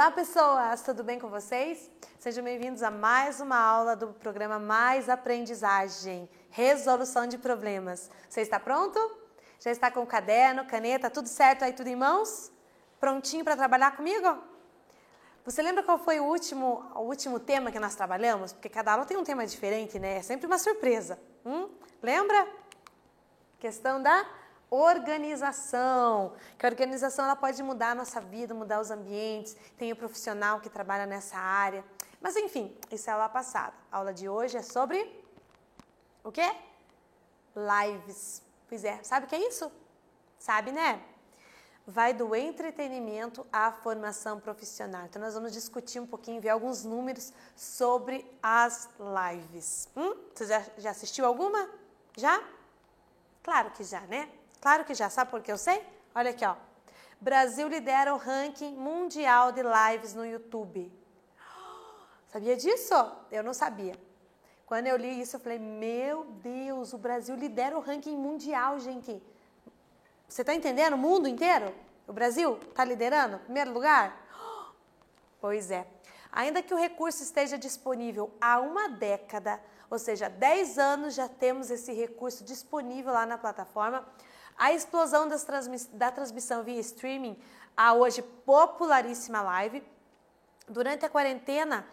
Olá pessoas, tudo bem com vocês? Sejam bem-vindos a mais uma aula do programa Mais Aprendizagem, Resolução de Problemas. Você está pronto? Já está com o caderno, caneta, tudo certo aí, tudo em mãos? Prontinho para trabalhar comigo? Você lembra qual foi o último tema que nós trabalhamos? Porque cada aula tem um tema diferente, né? É sempre uma surpresa. Lembra? Questão da organização. Que a organização ela pode mudar a nossa vida, mudar os ambientes. Tem o profissional que trabalha nessa área. Mas enfim, isso é a aula passada. A aula de hoje é sobre o quê? Lives. Pois é, sabe o que é isso? Sabe, né? Vai do entretenimento à formação profissional. Então, nós vamos discutir um pouquinho, ver alguns números sobre as lives. Você já assistiu alguma? Já? Claro que já, né? Claro que já. Sabe por que eu sei? Olha aqui, ó. Brasil lidera o ranking mundial de lives no YouTube. Sabia disso? Eu não sabia. Quando eu li isso, eu falei, meu Deus, o Brasil lidera o ranking mundial, gente. Você está entendendo? O mundo inteiro? O Brasil está liderando? Primeiro lugar? Pois é. Ainda que o recurso esteja disponível há uma década, ou seja, 10 anos já temos esse recurso disponível lá na plataforma, a explosão da transmissão via streaming, a hoje popularíssima live, durante a quarentena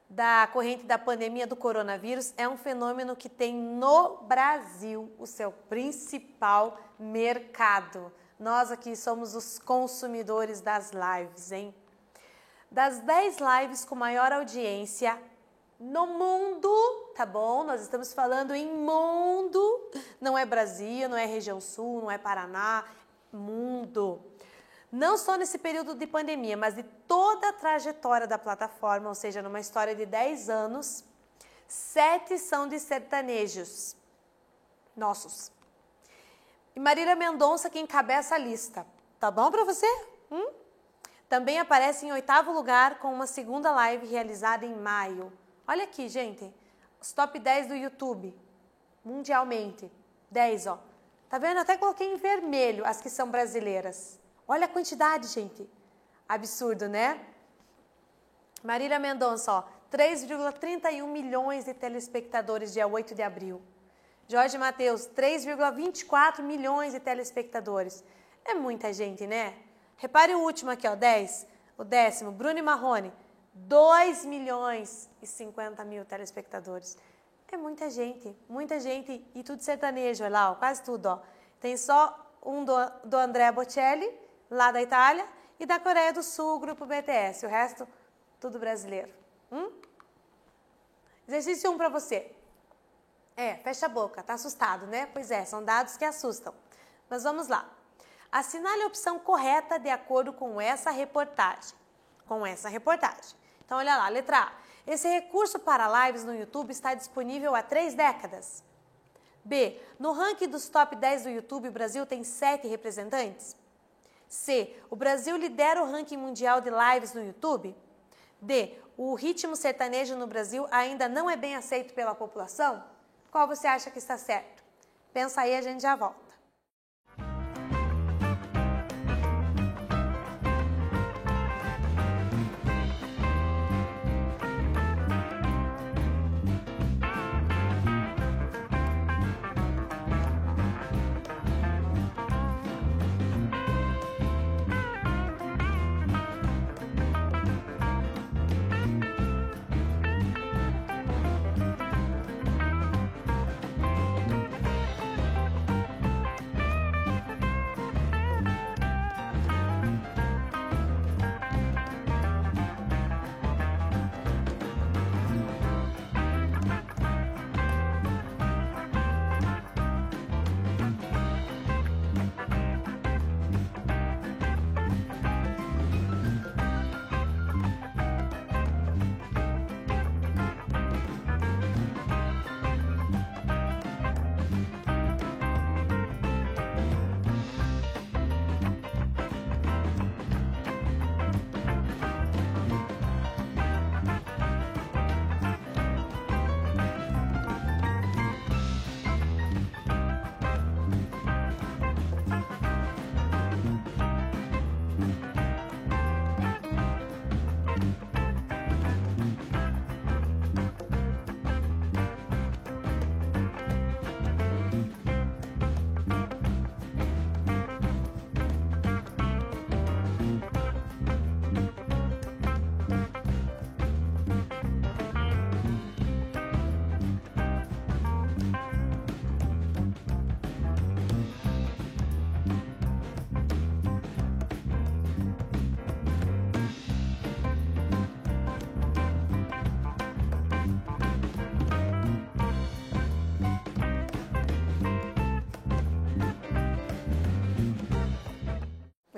da corrente da pandemia do coronavírus, é um fenômeno que tem no Brasil o seu principal mercado. Nós aqui somos os consumidores das lives, hein? Das 10 lives com maior audiência no mundo, tá bom? Nós estamos falando em mundo, não é Brasil, não é região sul, não é Paraná, mundo. Não só nesse período de pandemia, mas de toda a trajetória da plataforma, ou seja, numa história de 10 anos, 7 são de sertanejos nossos. E Marília Mendonça que encabeça a lista. Tá bom para você? Também aparece em 8º lugar com uma segunda live realizada em maio. Olha aqui, gente, os top 10 do YouTube, mundialmente. 10, ó. Tá vendo? Até coloquei em vermelho as que são brasileiras. Olha a quantidade, gente. Absurdo, né? Marília Mendonça, ó, 3,31 milhões de telespectadores dia 8 de abril. Jorge Mateus, 3,24 milhões de telespectadores. É muita gente, né? Repare o último aqui, ó, 10. O 10º, Bruno e Marrone, 2 milhões e 50 mil telespectadores. É muita gente e tudo sertanejo, olha lá, ó, quase tudo, ó. Tem só um do Andrea Bocelli, lá da Itália, e da Coreia do Sul, o grupo BTS. O resto, tudo brasileiro. Exercício 1 para você. Fecha a boca, tá assustado, né? Pois é, são dados que assustam. Mas vamos lá. Assinale a opção correta de acordo com essa reportagem. Então, olha lá, letra A. Esse recurso para lives no YouTube está disponível há 3 décadas. B. No ranking dos top 10 do YouTube, o Brasil tem 7 representantes. C. O Brasil lidera o ranking mundial de lives no YouTube. D. O ritmo sertanejo no Brasil ainda não é bem aceito pela população? Qual você acha que está certo? Pensa aí, a gente já volta.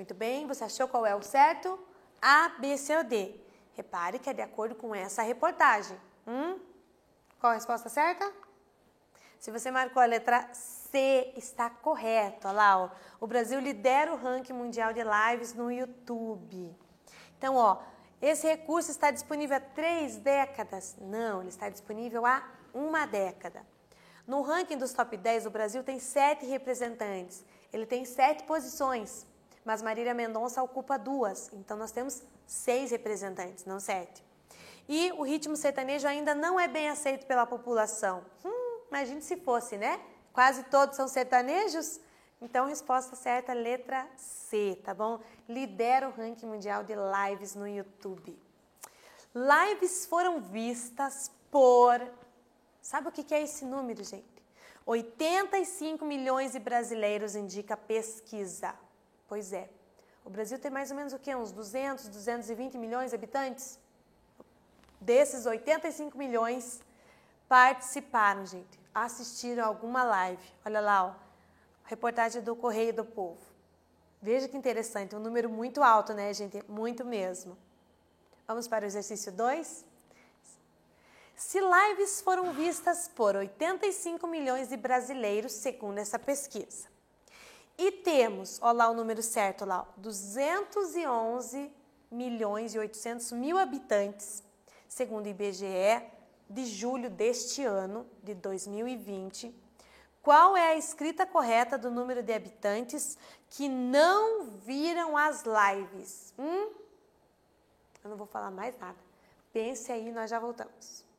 Muito bem, você achou qual é o certo? A, B, C ou D? Repare que é de acordo com essa reportagem. Qual a resposta certa? Se você marcou a letra C, está correto. Olha lá, ó. O Brasil lidera o ranking mundial de lives no YouTube. Então, ó, esse recurso está disponível há 3 décadas? Não, ele está disponível há 1 década. No ranking dos top 10, o Brasil tem 7 representantes. Ele tem 7 posições, mas Marília Mendonça ocupa 2. Então, nós temos 6 representantes, não 7. E o ritmo sertanejo ainda não é bem aceito pela população. Imagine se fosse, né? Quase todos são sertanejos. Então, resposta certa, letra C, tá bom? Lidera o ranking mundial de lives no YouTube. Lives foram vistas por... Sabe o que é esse número, gente? 85 milhões de brasileiros, indica a pesquisa. Pois é. O Brasil tem mais ou menos o quê? Uns 200, 220 milhões de habitantes? Desses 85 milhões participaram, gente. Assistiram alguma live. Olha lá, ó. Reportagem do Correio do Povo. Veja que interessante. Um número muito alto, né, gente? Muito mesmo. Vamos para o exercício 2? Se lives foram vistas por 85 milhões de brasileiros, segundo essa pesquisa, e temos, olha lá o número certo, lá, 211 milhões e 800 mil habitantes, segundo o IBGE, de julho deste ano, de 2020, qual é a escrita correta do número de habitantes que não viram as lives? Eu não vou falar mais nada. Pense aí, nós já voltamos.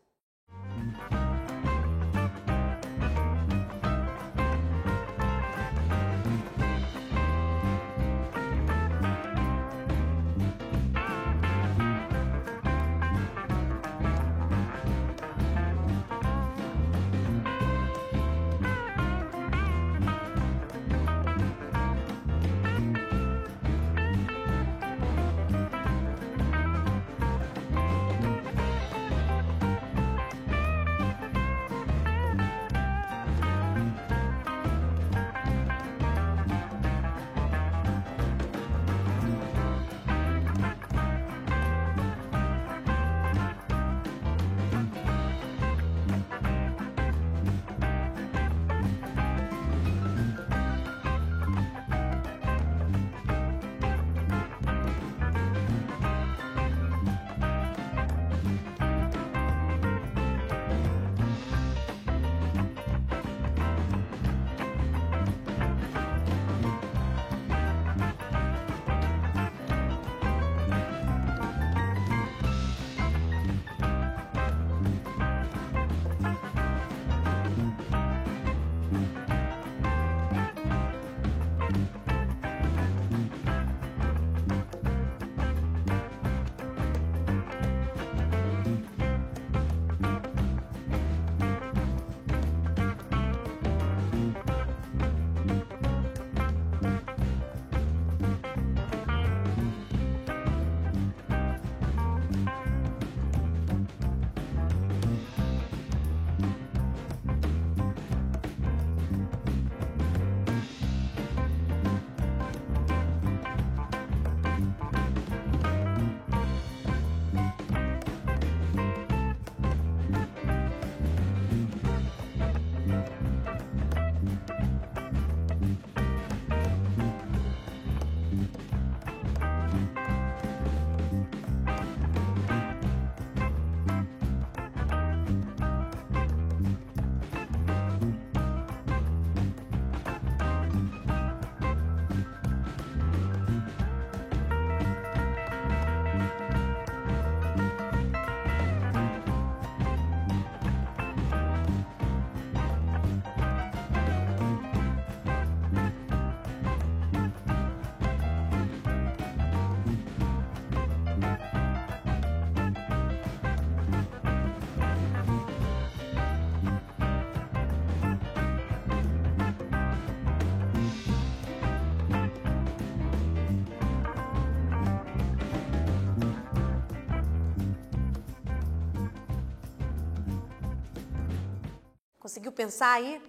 Conseguiu pensar aí?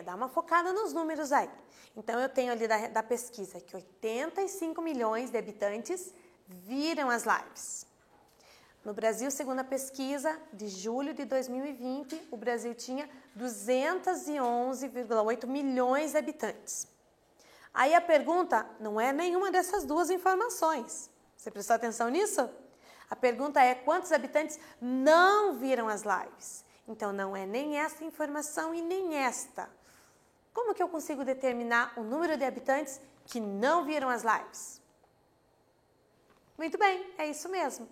Dá uma focada nos números aí. Então, eu tenho ali da pesquisa que 85 milhões de habitantes viram as lives. No Brasil, segundo a pesquisa de julho de 2020, o Brasil tinha 211,8 milhões de habitantes. Aí a pergunta não é nenhuma dessas duas informações. Você prestou atenção nisso? A pergunta é quantos habitantes não viram as lives? Então, não é nem essa informação e nem esta. Como que eu consigo determinar o número de habitantes que não viram as lives? Muito bem, é isso mesmo.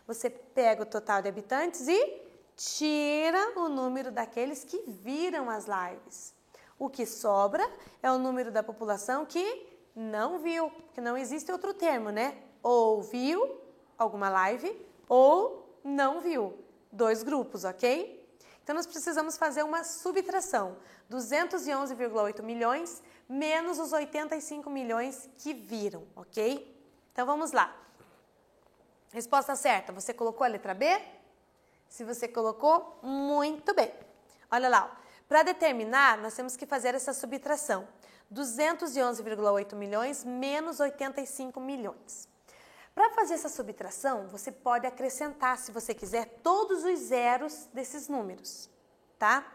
Você pega o total de habitantes e tira o número daqueles que viram as lives. O que sobra é o número da população que não viu, que não existe outro termo, né? Ou viu alguma live ou não viu. 2 grupos, ok? Então, nós precisamos fazer uma subtração. 211,8 milhões menos os 85 milhões que viram, ok? Então, vamos lá. Resposta certa, você colocou a letra B? Se você colocou, muito bem. Olha lá, para determinar, nós temos que fazer essa subtração. 211,8 milhões menos 85 milhões. Para fazer essa subtração, você pode acrescentar, se você quiser, todos os zeros desses números, tá?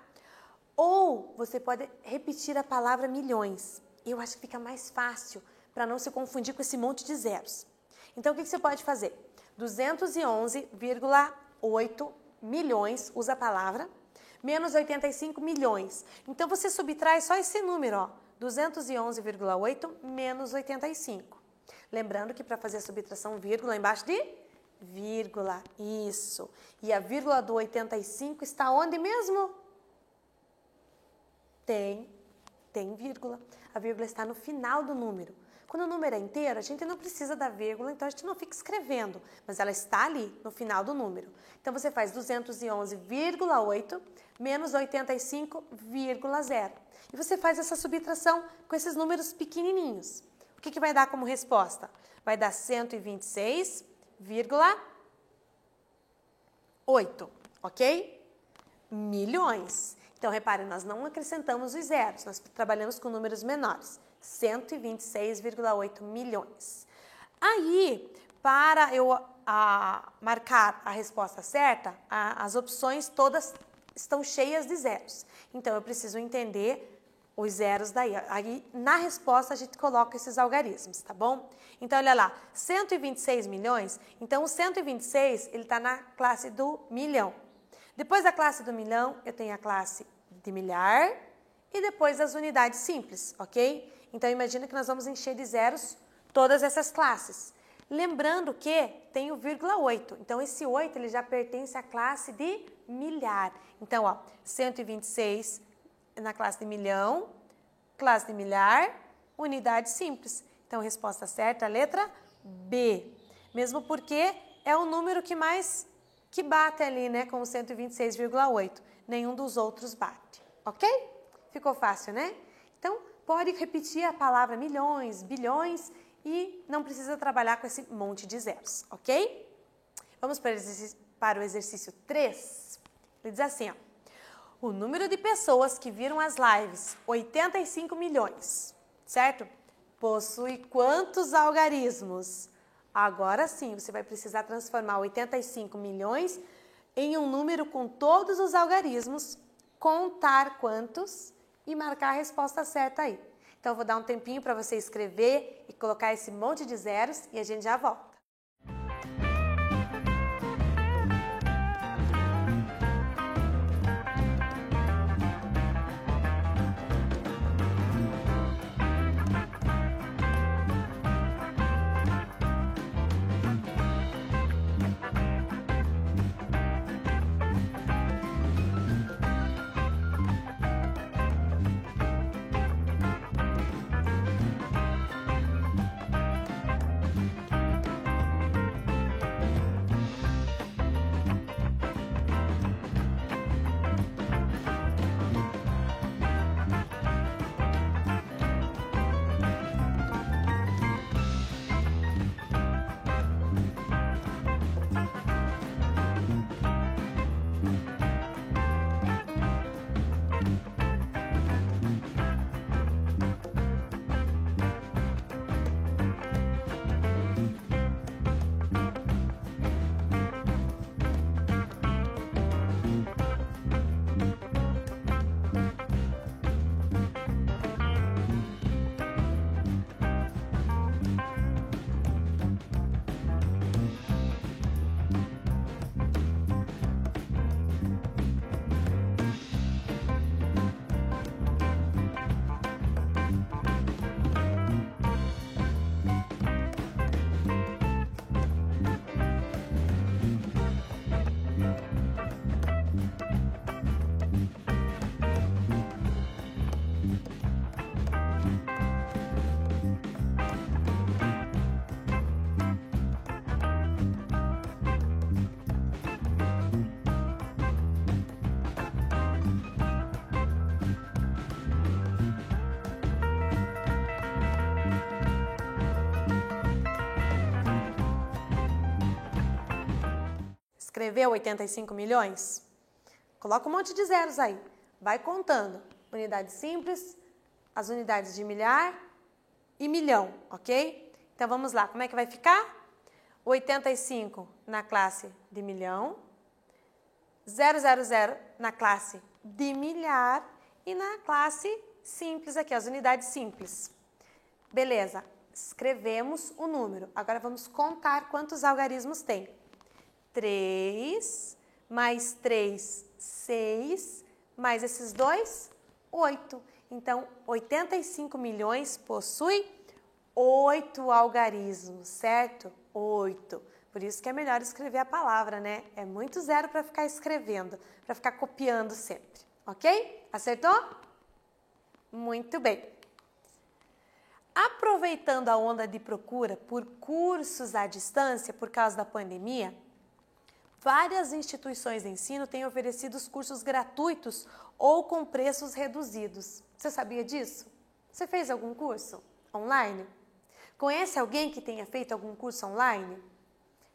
Ou você pode repetir a palavra milhões. Eu acho que fica mais fácil para não se confundir com esse monte de zeros. Então, o que você pode fazer? 211,8 milhões, usa a palavra, menos 85 milhões. Então, você subtrai só esse número, ó, 211,8 menos 85. Lembrando que para fazer a subtração, vírgula embaixo de vírgula, isso. E a vírgula do 85 está onde mesmo? Tem vírgula. A vírgula está no final do número. Quando o número é inteiro, a gente não precisa da vírgula, então a gente não fica escrevendo, mas ela está ali no final do número. Então, você faz 211,8 menos 85,0. E você faz essa subtração com esses números pequenininhos. O que vai dar como resposta? Vai dar 126,8, ok? Milhões. Então, repare, nós não acrescentamos os zeros, nós trabalhamos com números menores. 126,8 milhões. Aí, para eu marcar a resposta certa, as opções todas estão cheias de zeros. Então, eu preciso entender os zeros daí. Aí, na resposta, a gente coloca esses algarismos, tá bom? Então, olha lá, 126 milhões, então o 126, ele está na classe do milhão. Depois da classe do milhão, eu tenho a classe de milhar e depois as unidades simples, ok? Então, imagina que nós vamos encher de zeros todas essas classes. Lembrando que tem o vírgula 8. Então, esse 8 ele já pertence à classe de milhar. Então, ó, 126 na classe de milhão, classe de milhar, unidade simples. Então, resposta certa, a letra B. Mesmo porque é o número que bate ali, né, com o 126,8. Nenhum dos outros bate, ok? Ficou fácil, né? Então, pode repetir a palavra milhões, bilhões e não precisa trabalhar com esse monte de zeros, ok? Vamos para o exercício 3. Ele diz assim, ó. O número de pessoas que viram as lives, 85 milhões, certo? Possui quantos algarismos? Agora sim, você vai precisar transformar 85 milhões em um número com todos os algarismos, contar quantos e marcar a resposta certa aí. Então, eu vou dar um tempinho para você escrever e colocar esse monte de zeros e a gente já volta. escrever 85 milhões? Coloca um monte de zeros aí. Vai contando. Unidade simples, as unidades de milhar e milhão, ok? Então, vamos lá. Como é que vai ficar? 85 na classe de milhão, 000 na classe de milhar e na classe simples aqui, as unidades simples. Beleza, escrevemos o número. Agora vamos contar quantos algarismos tem. 3, mais 3, 6, mais esses dois, 8. Então, 85 milhões possui 8 algarismos, certo? 8. Por isso que é melhor escrever a palavra, né? É muito zero para ficar escrevendo, para ficar copiando sempre, ok? Acertou? Muito bem. Aproveitando a onda de procura por cursos à distância por causa da pandemia, várias instituições de ensino têm oferecido os cursos gratuitos ou com preços reduzidos. Você sabia disso? Você fez algum curso online? Conhece alguém que tenha feito algum curso online?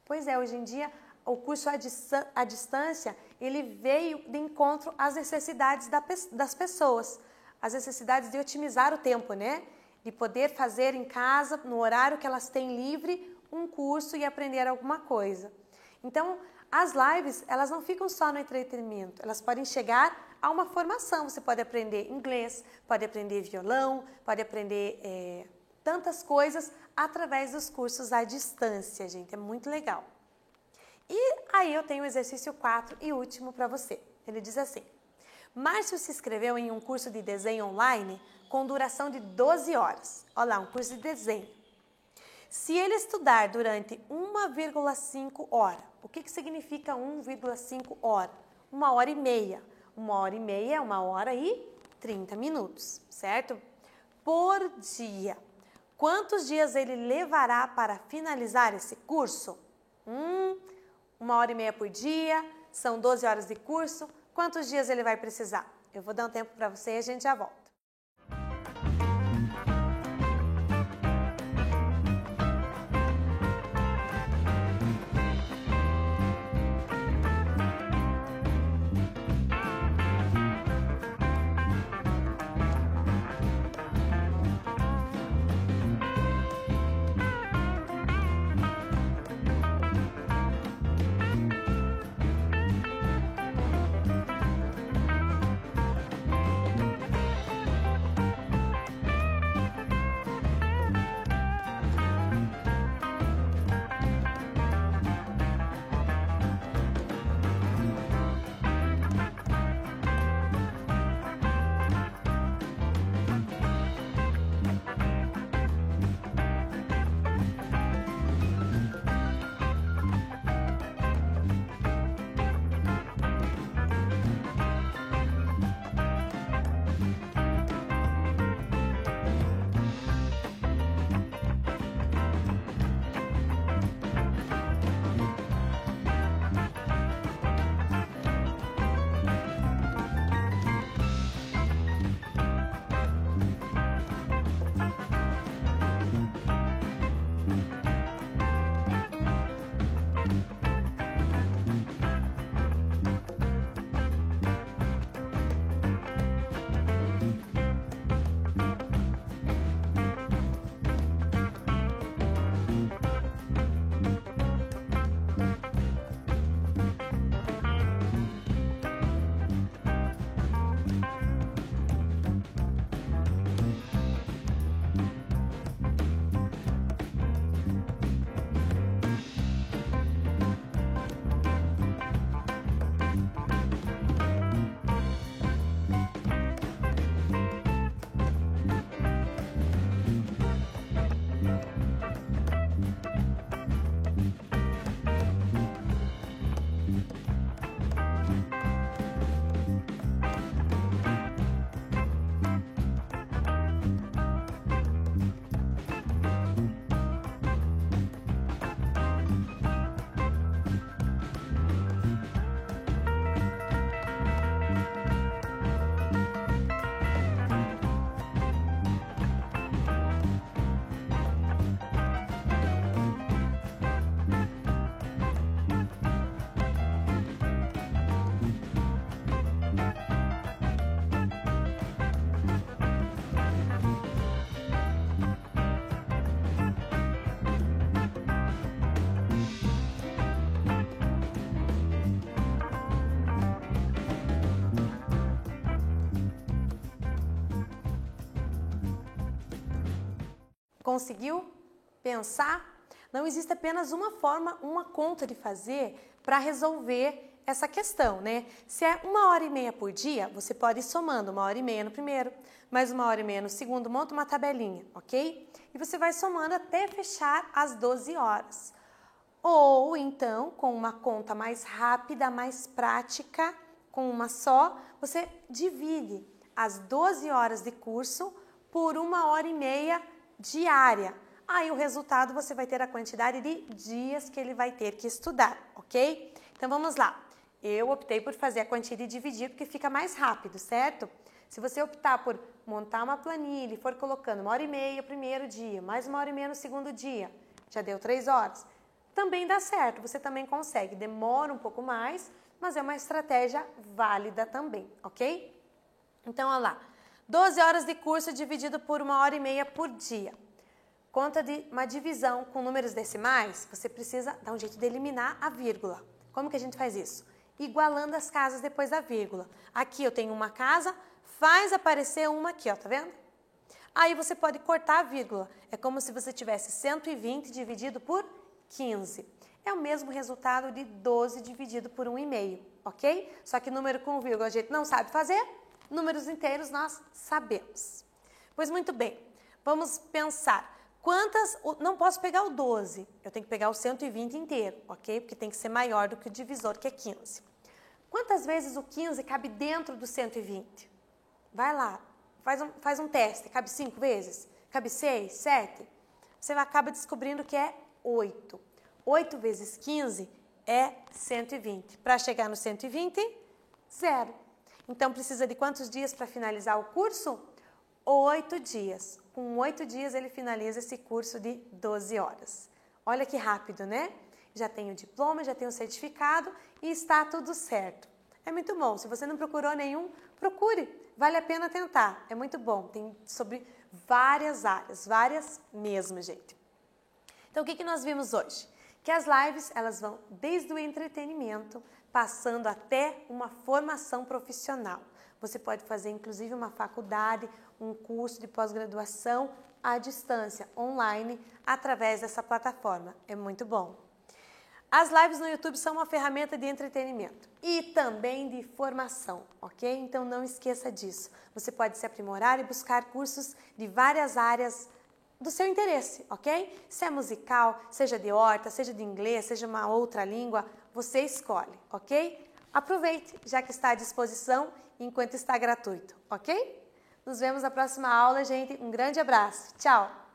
Pois é, hoje em dia o curso à distância, ele veio de encontro às necessidades das pessoas, as necessidades de otimizar o tempo, né? De poder fazer em casa, no horário que elas têm livre, um curso e aprender alguma coisa. Então, as lives, elas não ficam só no entretenimento, elas podem chegar a uma formação. Você pode aprender inglês, pode aprender violão, pode aprender tantas coisas através dos cursos à distância, gente. É muito legal. E aí eu tenho o exercício 4 e último para você. Ele diz assim: Márcio se inscreveu em um curso de desenho online com duração de 12 horas. Olha lá, um curso de desenho. Se ele estudar durante 1,5 hora, o que significa 1,5 hora? 1h30. 1h30 é 1h30, certo? Por dia. Quantos dias ele levará para finalizar esse curso? 1h30 por dia, são 12 horas de curso. Quantos dias ele vai precisar? Eu vou dar um tempo para você e a gente já volta. Conseguiu pensar? Não existe apenas uma forma, uma conta de fazer para resolver essa questão, né? Se é 1h30 por dia, você pode ir somando 1h30 no primeiro, mais 1h30 no segundo, monta uma tabelinha, ok? E você vai somando até fechar as 12 horas. Ou então, com uma conta mais rápida, mais prática, com uma só, você divide as 12 horas de curso por 1h30 diária. Aí o resultado você vai ter a quantidade de dias que ele vai ter que estudar, ok? Então vamos lá. Eu optei por fazer a quantia e dividir porque fica mais rápido, certo? Se você optar por montar uma planilha e for colocando 1h30 no primeiro dia, mais 1h30 no segundo dia, já deu 3 horas. Também dá certo, você também consegue. Demora um pouco mais, mas é uma estratégia válida também, ok? Então, olha lá. 12 horas de curso dividido por 1h30 por dia. Conta de uma divisão com números decimais, você precisa dar um jeito de eliminar a vírgula. Como que a gente faz isso? Igualando as casas depois da vírgula. Aqui eu tenho uma casa, faz aparecer uma aqui, ó, tá vendo? Aí você pode cortar a vírgula. É como se você tivesse 120 dividido por 15. É o mesmo resultado de 12 dividido por 1,5, ok? Só que número com vírgula a gente não sabe fazer, números inteiros nós sabemos. Pois muito bem, vamos pensar. Não posso pegar o 12, eu tenho que pegar o 120 inteiro, ok? Porque tem que ser maior do que o divisor, que é 15. Quantas vezes o 15 cabe dentro do 120? Vai lá, faz um teste. Cabe 5 vezes? Cabe 6, 7? Você acaba descobrindo que é 8. 8 vezes 15 é 120. Para chegar no 120, 0. Então, precisa de quantos dias para finalizar o curso? 8 dias. Com 8 dias, ele finaliza esse curso de 12 horas. Olha que rápido, né? Já tem o diploma, já tem o certificado e está tudo certo. É muito bom. Se você não procurou nenhum, procure. Vale a pena tentar. É muito bom. Tem sobre várias áreas, várias mesmo, gente. Então, o que nós vimos hoje? Que as lives, elas vão desde o entretenimento, passando até uma formação profissional. Você pode fazer, inclusive, uma faculdade, um curso de pós-graduação à distância, online, através dessa plataforma. É muito bom. As lives no YouTube são uma ferramenta de entretenimento e também de formação, ok? Então, não esqueça disso. Você pode se aprimorar e buscar cursos de várias áreas do seu interesse, ok? Se é musical, seja de horta, seja de inglês, seja uma outra língua, você escolhe, ok? Aproveite, já que está à disposição, enquanto está gratuito, ok? Nos vemos na próxima aula, gente. Um grande abraço. Tchau!